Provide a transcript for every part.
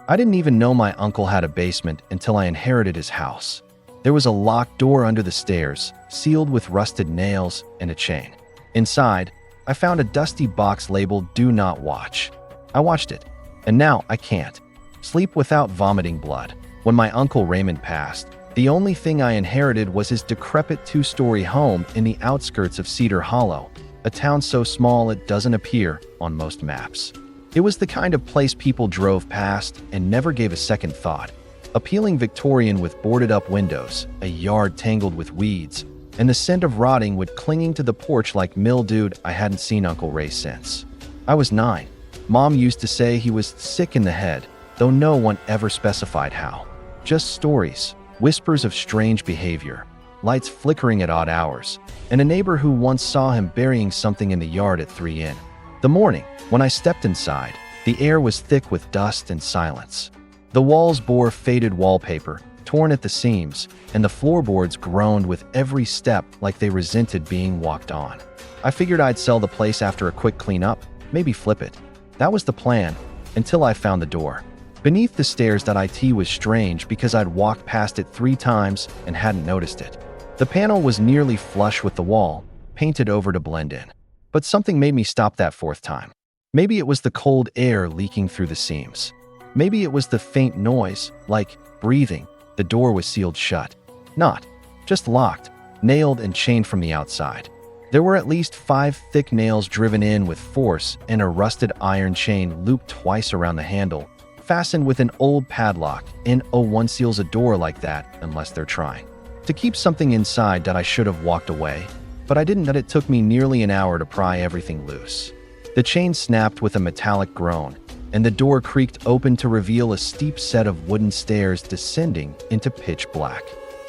I didn't even know my uncle had a basement until I inherited his house. There was a locked door under the stairs, sealed with rusted nails and a chain. Inside, I found a dusty box labeled "Do Not Watch." I watched it, and now I can't sleep without vomiting blood. When my Uncle Raymond passed, the only thing I inherited was his decrepit 2-story home in the outskirts of Cedar Hollow, a town so small it doesn't appear on most maps. It was the kind of place people drove past and never gave a second thought. A peeling Victorian with boarded-up windows, a yard tangled with weeds, and the scent of rotting wood clinging to the porch like mildewed. I hadn't seen Uncle Ray since I was 9. Mom used to say he was sick in the head, though no one ever specified how. Just stories, whispers of strange behavior, lights flickering at odd hours, and a neighbor who once saw him burying something in the yard at 3 in the morning. When I stepped inside, the air was thick with dust and silence. The walls bore faded wallpaper, torn at the seams, and the floorboards groaned with every step like they resented being walked on. I figured I'd sell the place after a quick cleanup, maybe flip it. That was the plan, until I found the door. Beneath the stairs. It was strange because I'd walked past it 3 times and hadn't noticed it. The panel was nearly flush with the wall, painted over to blend in. But something made me stop that 4th time. Maybe it was the cold air leaking through the seams. Maybe it was the faint noise, like breathing. The door was sealed shut. Not just locked, nailed and chained from the outside. There were at least 5 thick nails driven in with force and a rusted iron chain looped twice around the handle, fastened with an old padlock. No one seals a door like that unless they're trying to keep something inside. That I should have walked away, but I didn't. That it took me nearly an hour to pry everything loose. The chain snapped with a metallic groan, and the door creaked open to reveal a steep set of wooden stairs descending into pitch black.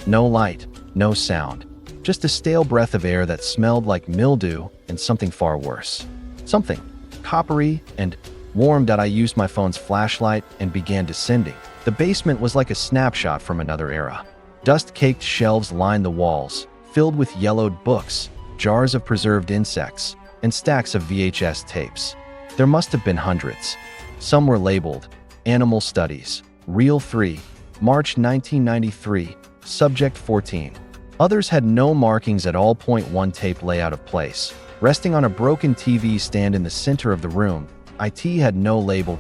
No light, no sound, just a stale breath of air that smelled like mildew and something far worse. Something coppery and warm. That I used my phone's flashlight and began descending. The basement was like a snapshot from another era. Dust-caked shelves lined the walls, filled with yellowed books, jars of preserved insects, and stacks of VHS tapes. There must have been hundreds. Some were labeled Animal Studies, Reel 3, March 1993, Subject 14. Others had no markings at all. .1 tape lay out of place, resting on a broken TV stand in the center of the room. It had no label,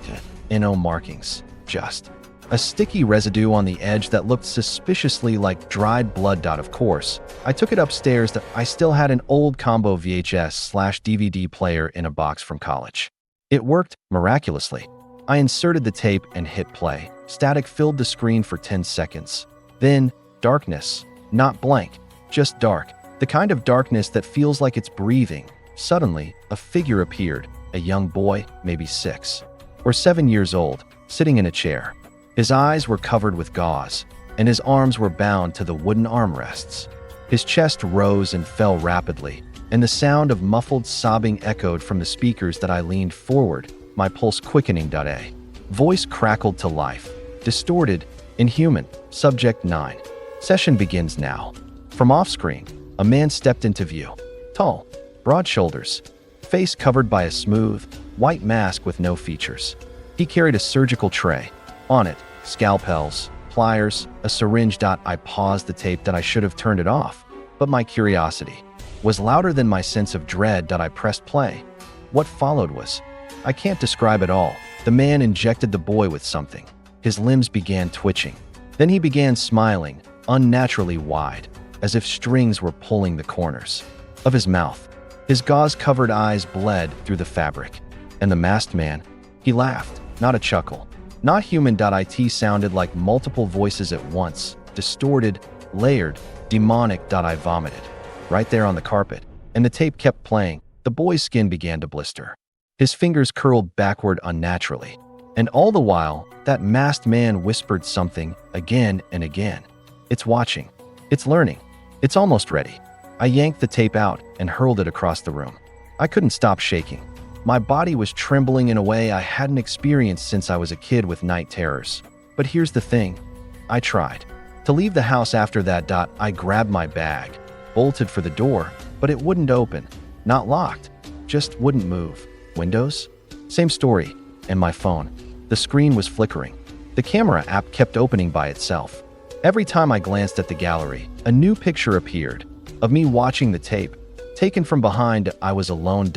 no markings, just a sticky residue on the edge that looked suspiciously like dried blood. Of course, I took it upstairs. That I still had an old combo VHS/DVD player in a box from college. It worked miraculously. I inserted the tape and hit play. Static filled the screen for 10 seconds. Then, darkness. Not blank, just dark. The kind of darkness that feels like it's breathing. Suddenly, a figure appeared. A young boy, maybe 6 or 7 years old, sitting in a chair. His eyes were covered with gauze, and his arms were bound to the wooden armrests. His chest rose and fell rapidly, and the sound of muffled sobbing echoed from the speakers. That I leaned forward, my pulse quickening. A voice crackled to life, distorted, inhuman. Subject 9. Session begins now. From off-screen, a man stepped into view. Tall, broad shoulders, face covered by a smooth, white mask with no features. He carried a surgical tray. On it, scalpels, pliers, a syringe. I paused the tape. That I should have turned it off, but my curiosity was louder than my sense of dread. I pressed play. What followed was, I can't describe at all. The man injected the boy with something. His limbs began twitching. Then he began smiling, unnaturally wide, as if strings were pulling the corners of his mouth. His gauze-covered eyes bled through the fabric. And the masked man, he laughed, not a chuckle. Not human. It sounded like multiple voices at once, distorted, layered, demonic. I vomited right there on the carpet, and the tape kept playing. The boy's skin began to blister. His fingers curled backward unnaturally. And all the while, that masked man whispered something again and again. It's watching. It's learning. It's almost ready. I yanked the tape out and hurled it across the room. I couldn't stop shaking. My body was trembling in a way I hadn't experienced since I was a kid with night terrors. But here's the thing. I tried to leave the house after that. I grabbed my bag, bolted for the door, but it wouldn't open. Not locked, just wouldn't move. Windows? Same story. And my phone. The screen was flickering. The camera app kept opening by itself. Every time I glanced at the gallery, a new picture appeared of me watching the tape. Taken from behind, I was alone.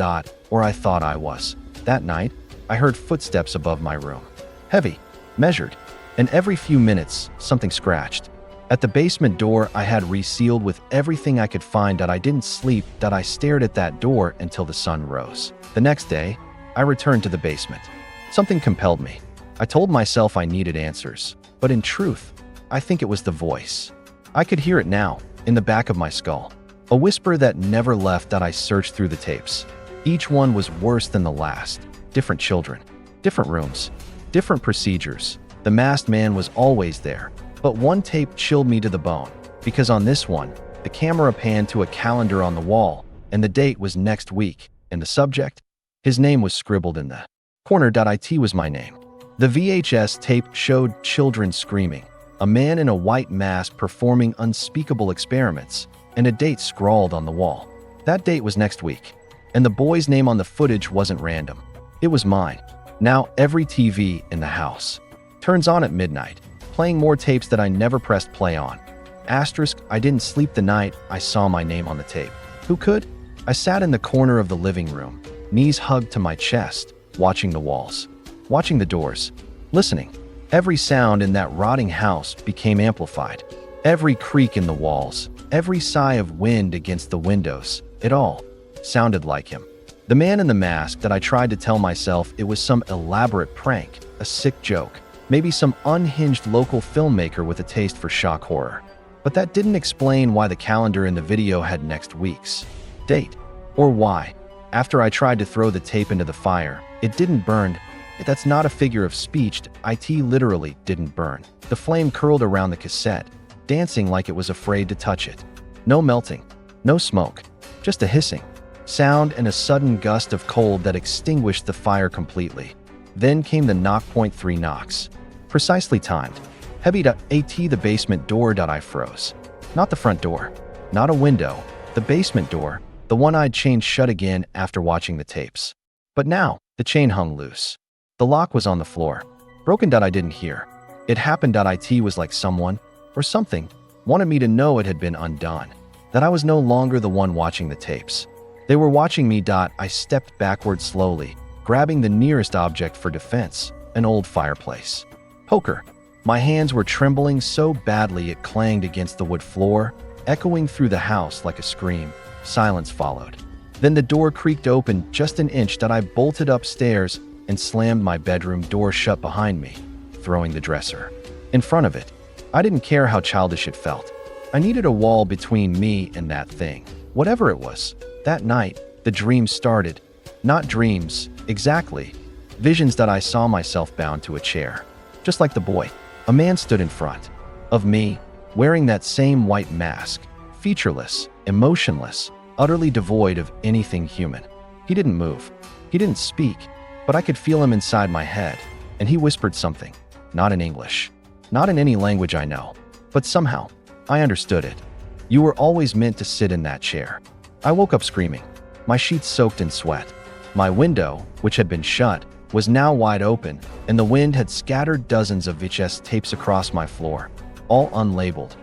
Or I thought I was. That night, I heard footsteps above my room. Heavy, measured, and every few minutes, something scratched. At the basement door, I had resealed with everything I could find. I didn't sleep. I stared at that door until the sun rose. The next day, I returned to the basement. Something compelled me. I told myself I needed answers. But in truth, I think it was the voice. I could hear it now, in the back of my skull. A whisper that never left. I searched through the tapes. Each one was worse than the last. Different children, different rooms, different procedures. The masked man was always there. But one tape chilled me to the bone, because on this one, the camera panned to a calendar on the wall, and the date was next week, and the subject? His name was scribbled in the corner. It was my name. The VHS tape showed children screaming, a man in a white mask performing unspeakable experiments, and a date scrawled on the wall. That date was next week, and the boy's name on the footage wasn't random. It was mine. Now every TV in the house turns on at midnight, playing more tapes that I never pressed play on. Asterisk, I didn't sleep the night I saw my name on the tape. Who could? I sat in the corner of the living room, knees hugged to my chest, watching the walls, watching the doors, listening. Every sound in that rotting house became amplified. Every creak in the walls, every sigh of wind against the windows, it all sounded like him. The man in the mask. That I tried to tell myself it was some elaborate prank, a sick joke, maybe some unhinged local filmmaker with a taste for shock horror. But that didn't explain why the calendar in the video had next week's date, or why, after I tried to throw the tape into the fire, it didn't burn. That's not a figure of speech. It literally didn't burn. The flame curled around the cassette, dancing like it was afraid to touch it. No melting, no smoke, just a hissing sound and a sudden gust of cold that extinguished the fire completely. Then came the knock. 3 knocks. Precisely timed. Heavy. The basement door. I froze. Not the front door. Not a window. The basement door. The one I'd chained shut again after watching the tapes. But now, the chain hung loose. The lock was on the floor. Broken. I didn't hear. It happened. It was like someone, or something, wanted me to know it had been undone. That I was no longer the one watching the tapes. They were watching me. I stepped backward slowly, grabbing the nearest object for defense, an old fireplace. Poker. My hands were trembling so badly it clanged against the wood floor, echoing through the house like a scream. Silence followed. Then the door creaked open just an inch. I bolted upstairs and slammed my bedroom door shut behind me, throwing the dresser in front of it. I didn't care how childish it felt. I needed a wall between me and that thing, whatever it was. That night, the dreams started. Not dreams, exactly. Visions. I saw myself bound to a chair. Just like the boy. A man stood in front of me, wearing that same white mask, featureless, emotionless, utterly devoid of anything human. He didn't move. He didn't speak, but I could feel him inside my head, and he whispered something. Not in English. Not in any language I know. But somehow, I understood it. You were always meant to sit in that chair. I woke up screaming, my sheets soaked in sweat. My window, which had been shut, was now wide open, and the wind had scattered dozens of VHS tapes across my floor, all unlabeled,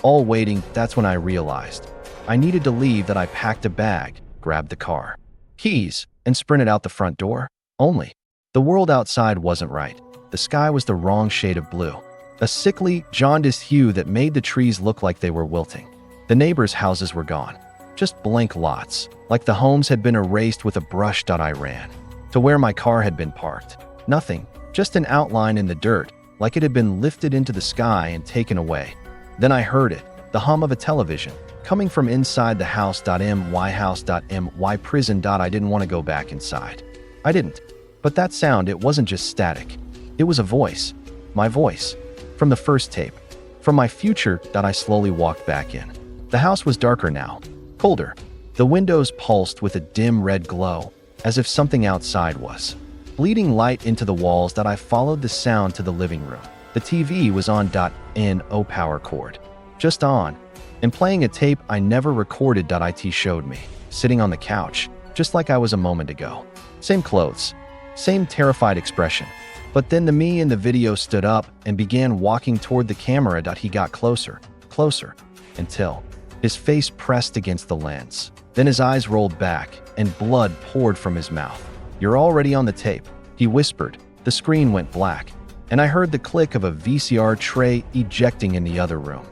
all waiting. That's when I realized I needed to leave. I packed a bag, grabbed the car keys, and sprinted out the front door. Only, the world outside wasn't right. The sky was the wrong shade of blue, a sickly, jaundiced hue that made the trees look like they were wilting. The neighbors' houses were gone. Just blank lots, like the homes had been erased with a brush. I ran to where my car had been parked. Nothing, just an outline in the dirt, like it had been lifted into the sky and taken away. Then I heard it, the hum of a television, coming from inside the house. My prison. I didn't want to go back inside. I didn't. But that sound, it wasn't just static. It was a voice. My voice. From the first tape. From my future. I slowly walked back in. The house was darker now. Colder. The windows pulsed with a dim red glow, as if something outside was bleeding light into the walls. I followed the sound to the living room. The TV was on. No power cord. Just on. And playing a tape I never recorded. It showed me, sitting on the couch, just like I was a moment ago. Same clothes. Same terrified expression. But then the me in the video stood up and began walking toward the camera. He got closer, closer, until his face pressed against the lens. Then his eyes rolled back and blood poured from his mouth. "You're already on the tape," he whispered. The screen went black, and I heard the click of a VCR tray ejecting in the other room.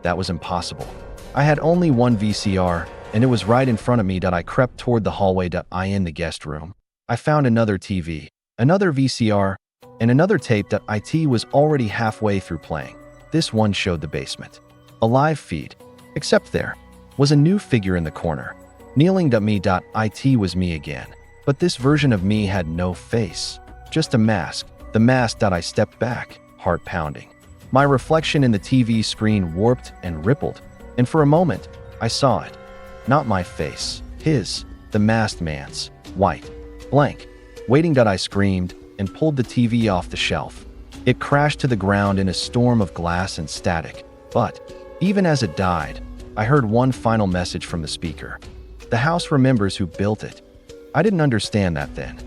That was impossible. I had only one VCR, and it was right in front of me. I crept toward the hallway. I in the guest room. I found another TV, another VCR, and another tape. It was already halfway through playing. This one showed the basement. A live feed. Except there was a new figure in the corner. Kneeling. Me. It was me again. But this version of me had no face. Just a mask. The mask. I stepped back, heart pounding. My reflection in the TV screen warped and rippled, and for a moment, I saw it. Not my face. His. The masked man's. White. Blank. Waiting. I screamed and pulled the TV off the shelf. It crashed to the ground in a storm of glass and static. But even as it died, I heard one final message from the speaker. The house remembers who built it. I didn't understand that then,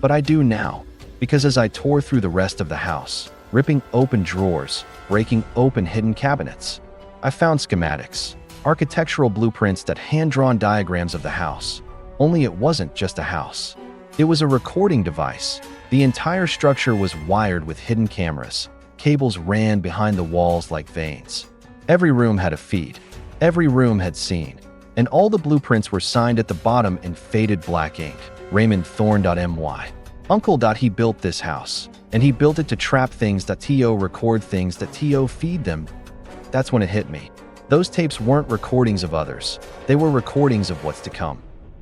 but I do now, because as I tore through the rest of the house, ripping open drawers, breaking open hidden cabinets, I found schematics, architectural blueprints, hand-drawn diagrams of the house. Only it wasn't just a house. It was a recording device. The entire structure was wired with hidden cameras. Cables ran behind the walls like veins. Every room had a feed. Every room had seen. And all the blueprints were signed at the bottom in faded black ink. Raymond Thorne. My uncle. He built this house. And he built it to trap things. To record things. To feed them. That's when it hit me. Those tapes weren't recordings of others. They were recordings of what's to come.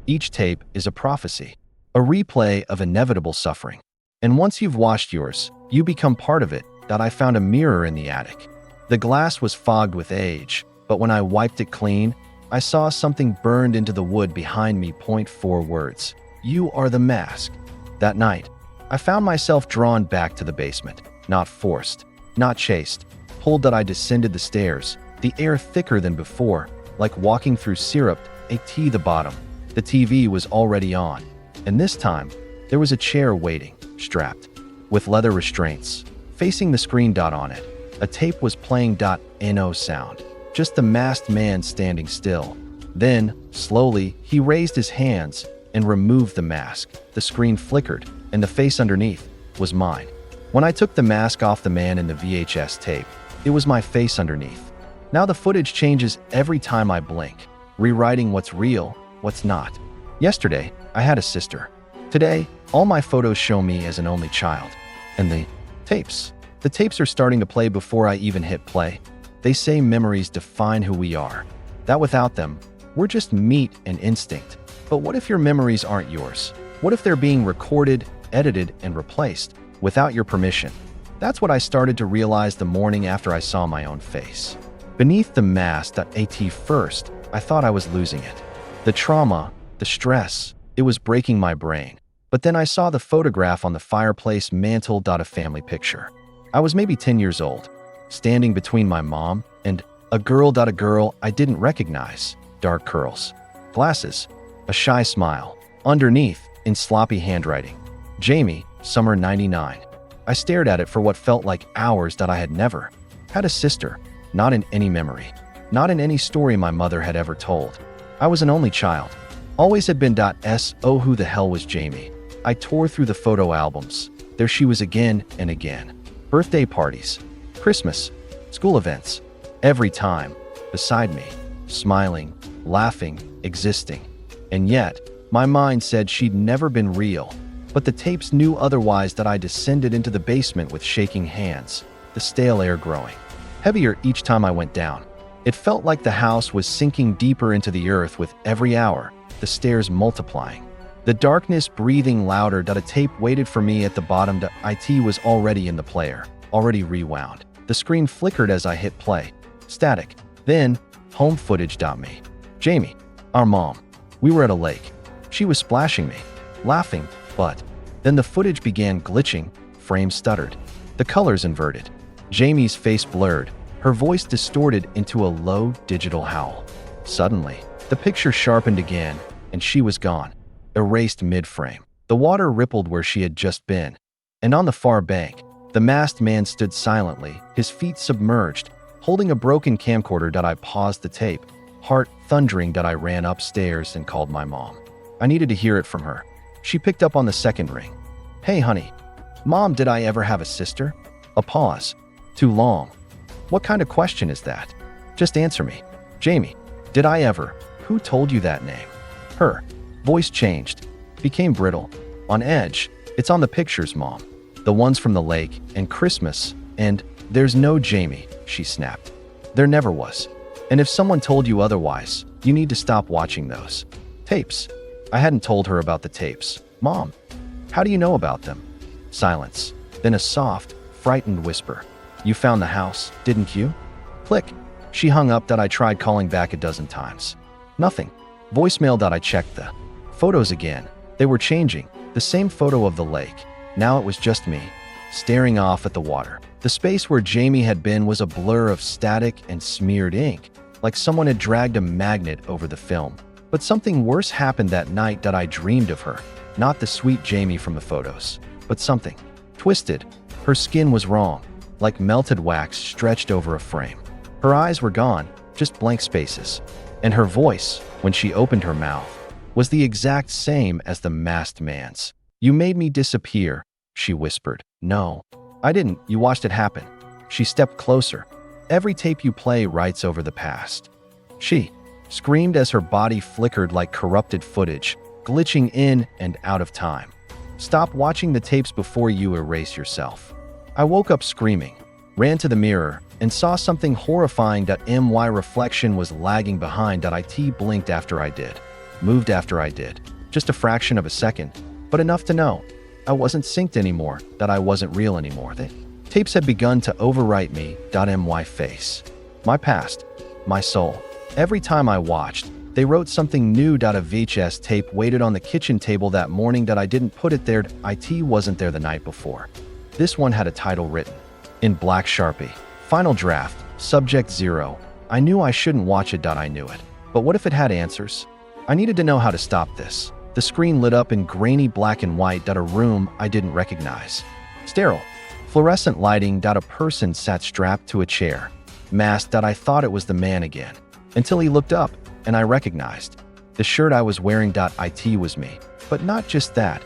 Each tape is a prophecy. A replay of inevitable suffering. And once you've watched yours, you become part of it. I found a mirror in the attic. The glass was fogged with age, but when I wiped it clean, I saw something burned into the wood behind me. 4 words. "You are the mask." That night, I found myself drawn back to the basement. Not forced, not chased. Pulled. I descended the stairs, the air thicker than before, like walking through syrup. The bottom. The TV was already on. And this time, there was a chair waiting, strapped, with leather restraints, facing the screen. On it, a tape was playing. No sound. Just the masked man standing still. Then, slowly, he raised his hands and removed the mask. The screen flickered, and the face underneath was mine. When I took the mask off the man in the VHS tape, it was my face underneath. Now the footage changes every time I blink, rewriting what's real, what's not. Yesterday, I had a sister. Today, all my photos show me as an only child. And the tapes are starting to play before I even hit play. They say memories define who we are. That without them, we're just meat and instinct. But what if your memories aren't yours? What if they're being recorded, edited, and replaced without your permission? That's what I started to realize the morning after I saw my own face. Beneath the mask. At first, I thought I was losing it. The trauma, the stress, it was breaking my brain. But then I saw the photograph on the fireplace mantle. A family picture. I was maybe 10 years old, standing between my mom and a girl. A girl I didn't recognize. Dark curls, glasses, a shy smile. Underneath, in sloppy handwriting, Jamie, summer 99. I stared at it for what felt like hours. I had never had a sister, not in any memory, not in any story my mother had ever told. I was an only child. Always had been. Oh, who the hell was Jamie? I tore through the photo albums. There she was again and again. Birthday parties, Christmas, school events. Every time, beside me, smiling, laughing, existing. And yet, my mind said she'd never been real. But the tapes knew otherwise. I descended into the basement with shaking hands, the stale air growing heavier each time I went down. It felt like the house was sinking deeper into the earth with every hour, the stairs multiplying. The darkness breathing louder. A tape waited for me at the bottom. It was already in the player, already rewound. The screen flickered as I hit play. Static. Then, home footage. Me. Jamie, our mom. We were at a lake. She was splashing me, laughing, but then the footage began glitching, frames stuttered, the colors inverted. Jamie's face blurred, her voice distorted into a low digital howl. Suddenly, the picture sharpened again, and she was gone, erased mid-frame. The water rippled where she had just been. And on the far bank, the masked man stood silently, his feet submerged, holding a broken camcorder. I paused the tape, heart thundering. I ran upstairs and called my mom. I needed to hear it from her. She picked up on the second ring. "Hey, honey. Mom, did I ever have a sister?" A pause. Too long. "What kind of question is that? Just answer me. Jamie, did I ever? Who told you that name?" Her voice changed, became brittle, on edge. "It's on the pictures, Mom. The ones from the lake and Christmas, and there's no Jamie," she snapped. "There never was. And if someone told you otherwise, you need to stop watching those tapes." I hadn't told her about the tapes. "Mom, how do you know about them?" Silence. Then a soft, frightened whisper. "You found the house, didn't you?" Click. She hung up. I tried calling back a dozen times. Nothing. Voicemail. I checked the photos again. They were changing. The same photo of the lake. Now it was just me, staring off at the water. The space where Jamie had been was a blur of static and smeared ink, like someone had dragged a magnet over the film. But something worse happened that night. I dreamed of her. Not the sweet Jamie from the photos, but something twisted. Her skin was wrong, like melted wax stretched over a frame. Her eyes were gone, just blank spaces. And her voice, when she opened her mouth, was the exact same as the masked man's. "You made me disappear," she whispered. "No, I didn't. You watched it happen." She stepped closer. "Every tape you play writes over the past." She screamed as her body flickered like corrupted footage, glitching in and out of time. "Stop watching the tapes before you erase yourself." I woke up screaming, ran to the mirror, and saw something horrifying. My reflection was lagging behind. It blinked after I did, moved after I did, just a fraction of a second, but enough to know I wasn't synced anymore, that I wasn't real anymore. The tapes had begun to overwrite me. My face, my past, my soul. Every time I watched, they wrote something new. A VHS tape waited on the kitchen table that morning. I didn't put it there. It wasn't there the night before. This one had a title written in black Sharpie. "Final draft, subject 0. I knew I shouldn't watch it. I knew it. But what if it had answers? I needed to know how to stop this." The screen lit up in grainy black and white. A room I didn't recognize. Sterile. Fluorescent lighting. A person sat strapped to a chair. Masked. I thought it was the man again. Until he looked up, and I recognized. The shirt I was wearing. It was me. But not just that.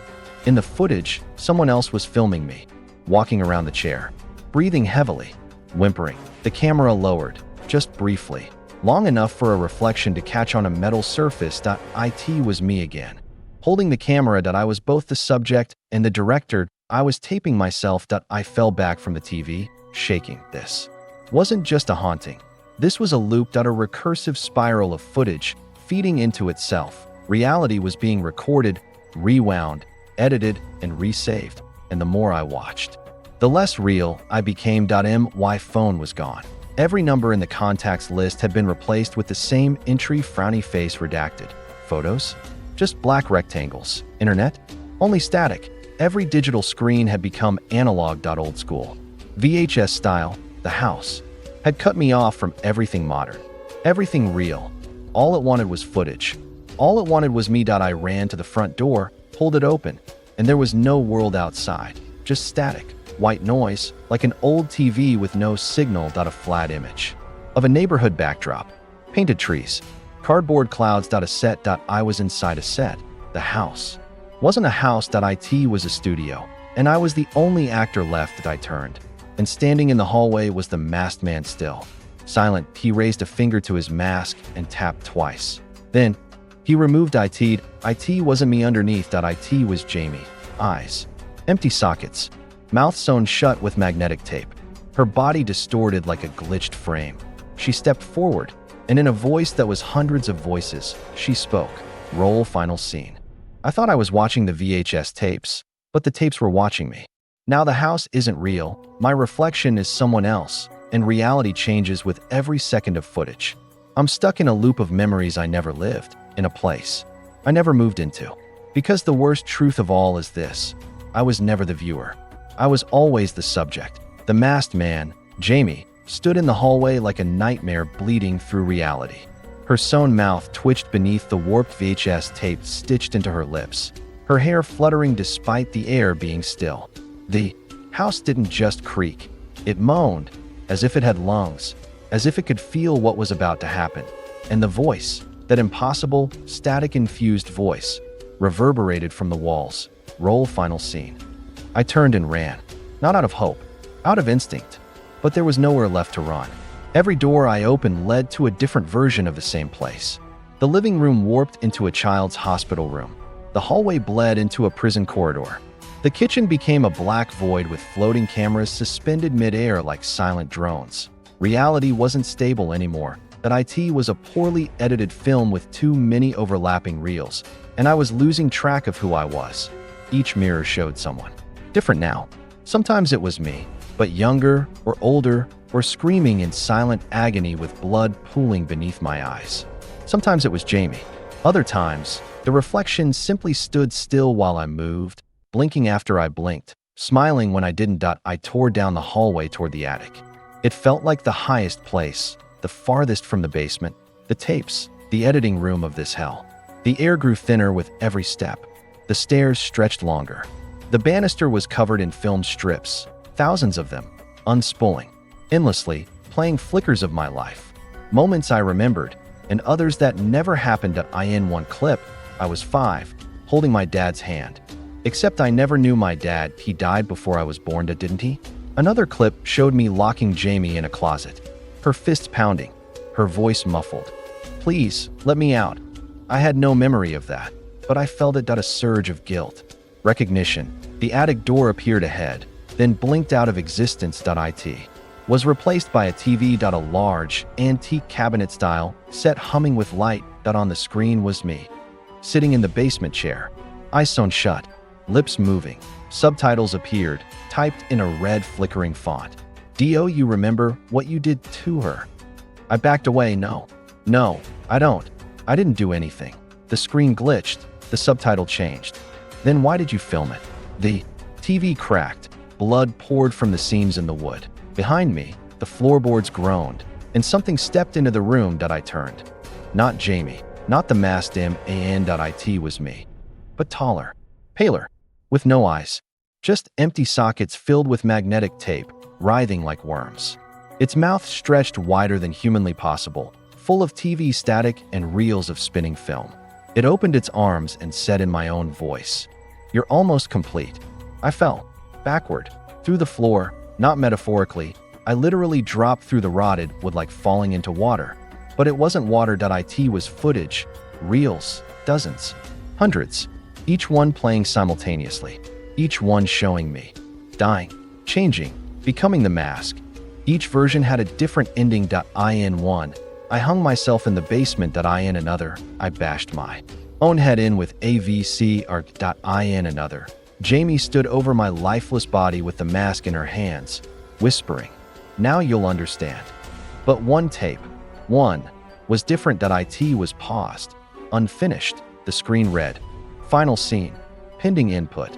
In the footage, someone else was filming me, walking around the chair, breathing heavily, whimpering. The camera lowered, just briefly, long enough for a reflection to catch on a metal surface. It was me again. Holding the camera. I was both the subject and the director. I was taping myself. I fell back from the TV, shaking. This wasn't just a haunting. This was a loop. A recursive spiral of footage, feeding into itself. Reality was being recorded, rewound, edited, and resaved. And the more I watched, the less real I became. My phone was gone. Every number in the contacts list had been replaced with the same entry, frowny face, redacted. Photos? Just black rectangles. Internet? Only static. Every digital screen had become analog. Old school, VHS style. The house had cut me off from everything modern, everything real. All it wanted was footage. All it wanted was me. I ran to the front door, pulled it open, and there was no world outside, just static, white noise, like an old TV with no signal. A flat image of a neighborhood backdrop, painted trees, cardboard clouds. A set. I was inside a set. The house wasn't a house. It was a studio, and I was the only actor left. I turned, and standing in the hallway was the masked man, still silent. He raised a finger to his mask and tapped twice. Then he removed it. It wasn't me underneath. It was Jamie. Eyes empty, sockets, mouth sewn shut with magnetic tape. Her body distorted like a glitched frame. She stepped forward, and in a voice that was hundreds of voices, she spoke. "Roll final scene." I thought I was watching the VHS tapes, but the tapes were watching me. Now the house isn't real. My reflection is someone else, and reality changes with every second of footage. I'm stuck in a loop of memories I never lived, in a place I never moved into. Because the worst truth of all is this: I was never the viewer. I was always the subject. The masked man, Jamie, stood in the hallway like a nightmare, bleeding through reality. Her sewn mouth twitched beneath the warped VHS tape stitched into her lips, her hair fluttering despite the air being still. The house didn't just creak. It moaned, as if it had lungs, as if it could feel what was about to happen. And the voice, that impossible, static-infused voice, reverberated from the walls. Roll final scene. I turned and ran, not out of hope, out of instinct. But there was nowhere left to run. Every door I opened led to a different version of the same place. The living room warped into a child's hospital room. The hallway bled into a prison corridor. The kitchen became a black void with floating cameras suspended mid-air like silent drones. Reality wasn't stable anymore. That IT was a poorly edited film with too many overlapping reels, and I was losing track of who I was. Each mirror showed someone. Different now. Sometimes it was me, but younger or older or screaming in silent agony with blood pooling beneath my eyes. Sometimes it was Jamie. Other times, the reflection simply stood still while I moved, blinking after I blinked, smiling when I didn't. I tore down the hallway toward the attic. It felt like the highest place, the farthest from the basement, the tapes, the editing room of this hell. The air grew thinner with every step. The stairs stretched longer. The banister was covered in film strips, thousands of them, unspooling, endlessly, playing flickers of my life. Moments I remembered, and others that never happened. In one clip, I was 5, holding my dad's hand. Except I never knew my dad. He died before I was born, didn't he? Another clip showed me locking Jamie in a closet, her fists pounding, her voice muffled. Please, let me out. I had no memory of that, but I felt it. A surge of guilt. Recognition. The attic door appeared ahead, then blinked out of existence. It was replaced by a TV. A large, antique cabinet-style set humming with light. On the screen was me, sitting in the basement chair, eyes sewn shut, lips moving. Subtitles appeared, typed in a red flickering font. Do you remember what you did to her? I backed away. No, I don't. I didn't do anything. The screen glitched. The subtitle changed. Then why did you film it? The TV cracked. Blood poured from the seams in the wood. Behind me, the floorboards groaned, and something stepped into the room. I turned. Not Jamie, not the masked man. It was me, but taller, paler, with no eyes, just empty sockets filled with magnetic tape, writhing like worms. Its mouth stretched wider than humanly possible, full of TV static and reels of spinning film. It opened its arms and said in my own voice, "You're almost complete." I fell, backward, through the floor, not metaphorically. I literally dropped through the rotted wood like falling into water. But it wasn't water. It was footage, reels, dozens, hundreds, each one playing simultaneously, each one showing me, dying, changing, becoming the mask. Each version had a different ending. In one, I hung myself in the basement. In another, I bashed my own head in with a VC arc. In another, Jamie stood over my lifeless body with the mask in her hands, whispering, "Now you'll understand." But one tape, one, was different. It was paused, unfinished. The screen read, "Final scene, pending input."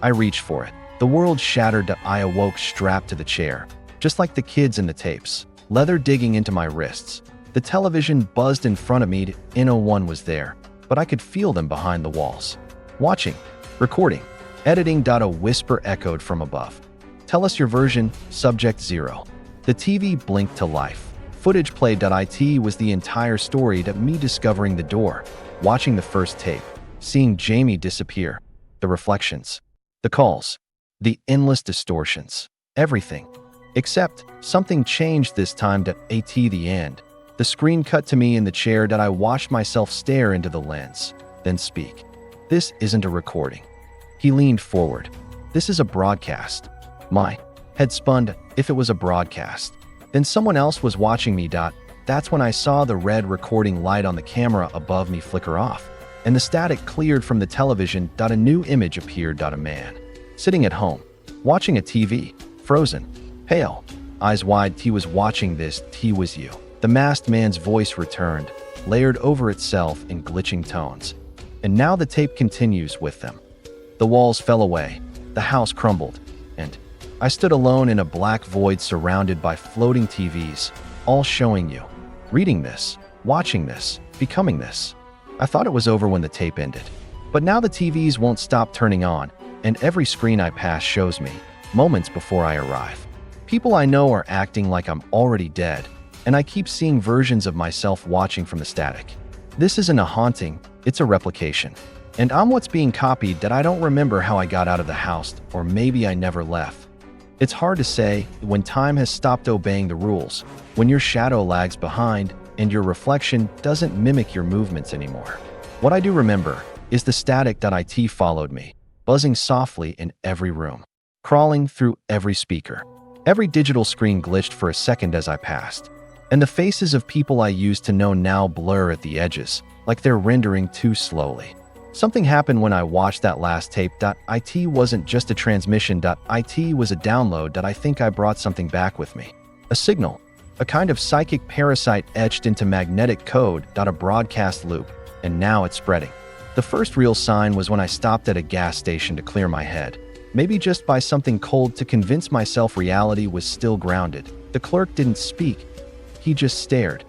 I reached for it. The world shattered. I awoke strapped to the chair, just like the kids in the tapes, leather digging into my wrists. The television buzzed in front of me. No one was there, but I could feel them behind the walls. Watching, recording, editing. A whisper echoed from above. "Tell us your version, subject 0. The TV blinked to life. Footage played. It was the entire story. Me discovering the door, watching the first tape, seeing Jamie disappear, the reflections, the calls, the endless distortions, everything. Except something changed this time. The end. The screen cut to me in the chair. I watched myself stare into the lens, then speak. "This isn't a recording." He leaned forward. "This is a broadcast." My head spun. If it was a broadcast, then someone else was watching me. That's when I saw the red recording light on the camera above me flicker off, and the static cleared from the television. A new image appeared. A man, sitting at home, watching a TV, frozen, pale, eyes wide. He was watching this. He was you. The masked man's voice returned, layered over itself in glitching tones. And now the tape continues with them. The walls fell away, the house crumbled, and I stood alone in a black void surrounded by floating TVs, all showing you, reading this, watching this, becoming this. I thought it was over when the tape ended. But now the TVs won't stop turning on, and every screen I pass shows me, moments before I arrive. People I know are acting like I'm already dead, and I keep seeing versions of myself watching from the static. This isn't a haunting, it's a replication. And I'm what's being copied that I don't remember how I got out of the house, or maybe I never left. It's hard to say when time has stopped obeying the rules, when your shadow lags behind and your reflection doesn't mimic your movements anymore. What I do remember is the static that IT followed me, buzzing softly in every room, crawling through every speaker. Every digital screen glitched for a second as I passed, and the faces of people I used to know now blur at the edges, like they're rendering too slowly. Something happened when I watched that last tape. It wasn't just a transmission. It was a download that I think I brought something back with me. A signal, a kind of psychic parasite etched into magnetic code. A broadcast loop, and now it's spreading. The first real sign was when I stopped at a gas station to clear my head, maybe just by something cold to convince myself reality was still grounded. The clerk didn't speak. He just stared,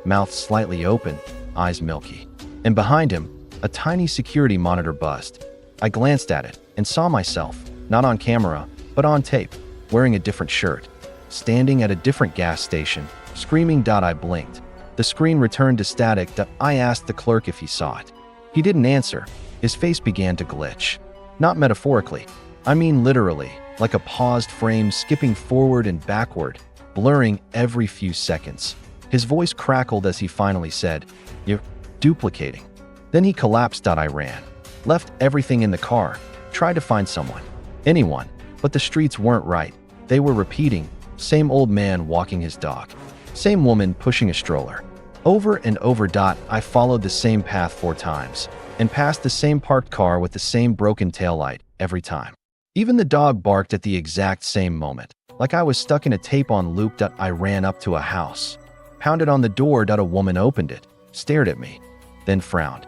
mouth slightly open, eyes milky. And behind him, a tiny security monitor buzzed. I glanced at it and saw myself, not on camera, but on tape, wearing a different shirt, standing at a different gas station, screaming. I blinked. The screen returned to static. I asked the clerk if he saw it. He didn't answer. His face began to glitch. Not metaphorically. I mean literally, like a paused frame skipping forward and backward, blurring every few seconds. His voice crackled as he finally said, "You're duplicating." Then he collapsed. I ran, left everything in the car, tried to find someone, anyone, but the streets weren't right. They were repeating, same old man walking his dog, same woman pushing a stroller. Over and over. I followed the same path 4 times, and passed the same parked car with the same broken taillight every time. Even the dog barked at the exact same moment, like I was stuck in a tape on loop. I ran up to a house, pounded on the door. A woman opened it, stared at me, then frowned.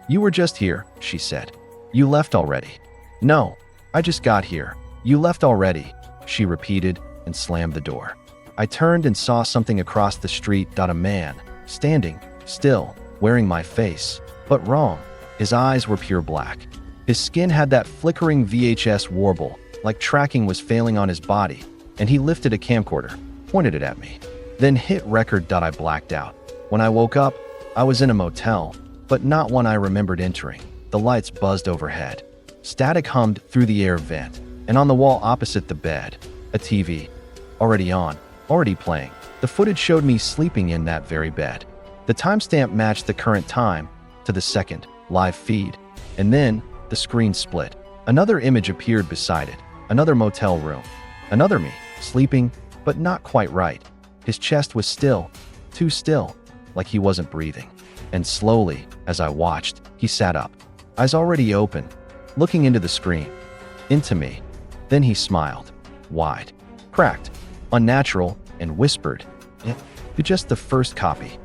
"You were just here," she said. "You left already." "No, I just got here." "You left already," she repeated and slammed the door. I turned and saw something across the street. A man, standing, still, wearing my face, but wrong. His eyes were pure black. His skin had that flickering VHS warble, like tracking was failing on his body, and he lifted a camcorder, pointed it at me, then hit record. I blacked out. When I woke up, I was in a motel, but not one I remembered entering. The lights buzzed overhead. Static hummed through the air vent, and on the wall opposite the bed, a TV. Already on, already playing. The footage showed me sleeping in that very bed. The timestamp matched the current time to the second live feed, and then the screen split. Another image appeared beside it, another motel room, another me, sleeping, but not quite right. His chest was still, too still, like he wasn't breathing. And slowly, as I watched, he sat up, eyes already open, looking into the screen, into me. Then he smiled, wide, cracked, unnatural, and whispered, "You're just the first copy."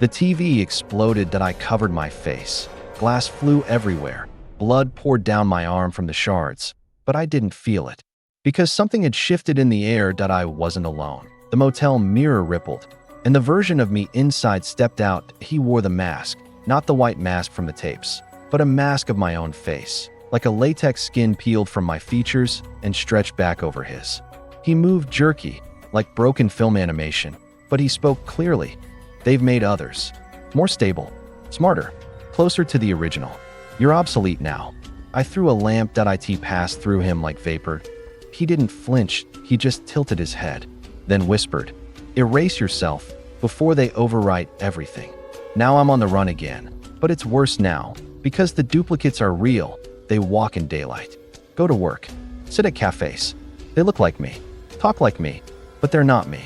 The TV exploded. I covered my face. Glass flew everywhere. Blood poured down my arm from the shards, but I didn't feel it. Because something had shifted in the air. I wasn't alone. The motel mirror rippled, and the version of me inside stepped out. He wore the mask, not the white mask from the tapes, but a mask of my own face, like a latex skin peeled from my features and stretched back over his. He moved jerky, like broken film animation, but he spoke clearly. "They've made others. More stable, smarter, closer to the original. You're obsolete now." I threw a lamp. It passed through him like vapor. He didn't flinch, he just tilted his head, then whispered, "Erase yourself before they overwrite everything." Now I'm on the run again, but it's worse now, because the duplicates are real. They walk in daylight, go to work, sit at cafes. They look like me, talk like me, but they're not me.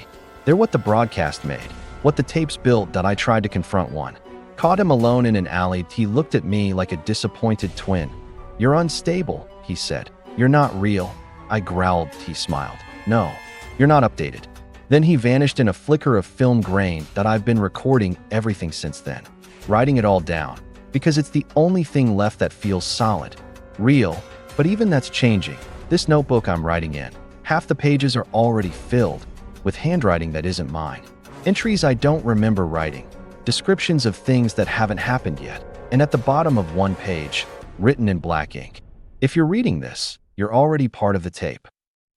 They're what the broadcast made, what the tapes built. I tried to confront one. Caught him alone in an alley. He looked at me like a disappointed twin. "You're unstable," he said. "You're not real." I growled. He smiled. "No, you're not updated." Then he vanished in a flicker of film grain. I've been recording everything since then, writing it all down, because it's the only thing left that feels solid, real, but even that's changing. This notebook I'm writing in, half the pages are already filled with handwriting that isn't mine. Entries I don't remember writing, descriptions of things that haven't happened yet, and at the bottom of one page, written in black ink, "If you're reading this, You're already part of the tape.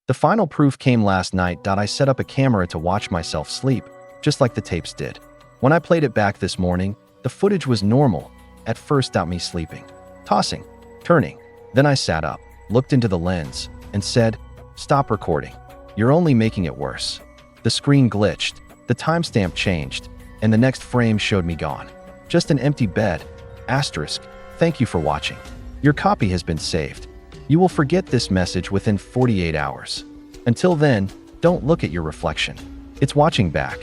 The final proof came last night. I set up a camera to watch myself sleep, just like the tapes did. When I played it back this morning, the footage was normal. At first, me sleeping, tossing, turning. Then I sat up, looked into the lens, and said, "Stop recording. You're only making it worse." The screen glitched, the timestamp changed, and the next frame showed me gone. Just an empty bed. Asterisk. Thank you for watching. Your copy has been saved. You will forget this message within 48 hours. Until then, don't look at your reflection. It's watching back.